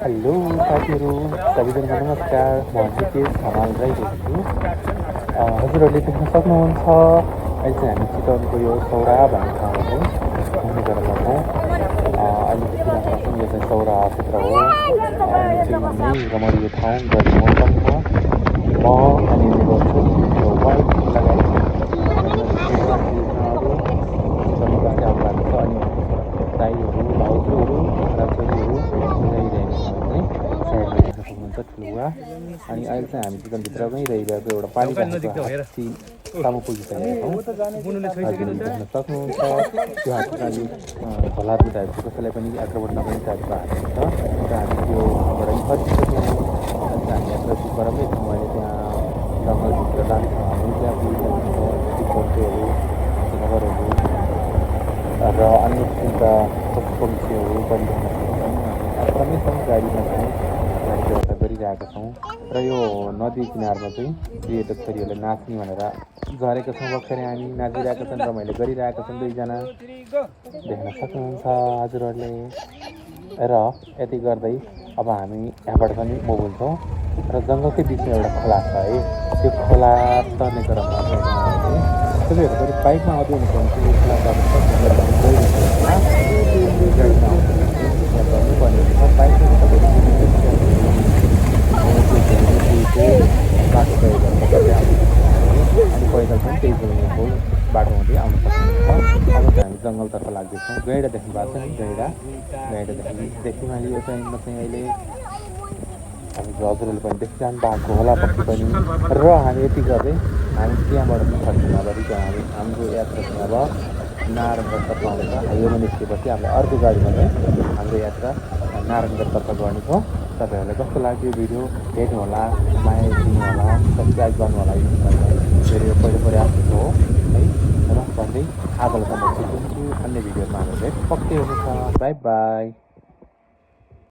Hello साथीहरू, सबैजनालाई नमस्कार। म निकेश हमाल राइरहेको छु। हजुरहरूले देख्न सक्नुहुन्छ अहिले चाहिँ हामी चितवनको यो सौरा भन्ने ठाउँमा चाहिँ घुम्ने गरेर छौँ। अहिले देखिरहेका छौँ यो चाहिँ सौरा क्षेत्र हो। निकै नै रमणीय ठाउँ, गर्मी मौसममा म अनि मेरो छोरी, मेरो वाइफ लगायत चितवनवासी आउनु भएको छ। अनि दाईहरू, भाउजूहरू र छोरीहरू गइरहेका छौँ। चाहिँ साइडमा देख्न सक्नुहुन्छ ठुलुवा। अनि अहिले चाहिँ हामी चितवनभित्रमै रहिरहेको एउटा पालिरहेको हात्ती सामु पुगिसकेका छौँ। हजुरले देख्न सक्नुहुन्छ त्यो हात्ती अलिक झलार्ने टाइपको, कसैलाई पनि आक्रमण नगर्ने टाइपको हात्ती छ र हामी त्योबाट नि फर्किसक्यौँ। अहिले चाहिँ हामी यात्रा परमै छौँ। अहिले त्यहाँ जङ्गलभित्र लाग्छौँ हामी, त्यहाँ पुगिसक्छौँ। चितवनकोहरू, जनावरहरू र अन्य किसिमका पशुपक्षीहरू परिदेख्न सक्छौँ। हामी यात्रामै छौँ, गाडीमा छौँ, गाडी व्यवस्था गरिरहेका छौँ। र यो नदी किनारमा चाहिँ पर्यटक छोरीहरूले नाच्ने भनेर झरेका छौँ। भर्खरै हामी नाचिरहेका छन्, रमाइलो गरिरहेका छन् दुईजना, देख्न सक्नुहुन्छ हजुरहरूले। र यति गर्दै अब हामी यहाँबाट पनि मोबुल्छौँ र जङ्गलकै बिचमा एउटा खोला छ है, त्यो खोला तर्ने क्रममा चाहिँ अहिले तपाईँहरू पनि बाइकमा आउँदै हुनुहुन्छ भने चाहिँ यो खोला तर्नु सक्नुहुन्छ। गाडीमा आउँदाखेरि चाहिँ यहाँ तर्नुपर्ने हुन्छ। बाइकमा चाहिँ तपाईँहरू बाटो प्रयोग गरेर तपाईँ आउनु सक्नुहुन्छ। अनि पैदल पनि त्यही जुन बाटो हुँदै आउनु सक्नुहुन्छ। अब चाहिँ हामी जङ्गलतर्फ लाग्दैछौँ। गैँडा देख्नु भएको छ नि, देखिमाली यो टाइममा चाहिँ अहिले हामी हजुरहरूले पनि देखिरहनु भएको होला पक्कै पनि। र हामी यति गर्दै हामी त्यहाँबाट पनि फर्किन नगरिकन हाम्रो यात्रा चाहिँ अब नारायणगढतर्फ आउँछ। हाइवेमा निस्केपछि हामीले अर्को गाडीमा चाहिँ हाम्रो यात्रा नारायणगढतर्फ गर्नेछौँ। तपाईँहरूलाई कस्तो लाग्यो भिडियो, हेर्नु होला, माया दिनु होला, सब्सक्राइब गर्नु होला। यो मेरो यो पहिलो प्रयास हो है। र भन्दै आजलाई त म छुट्टिन्छु। अन्य भिडियोमा हाम्रो भेट पक्कै हुनेछ। By by.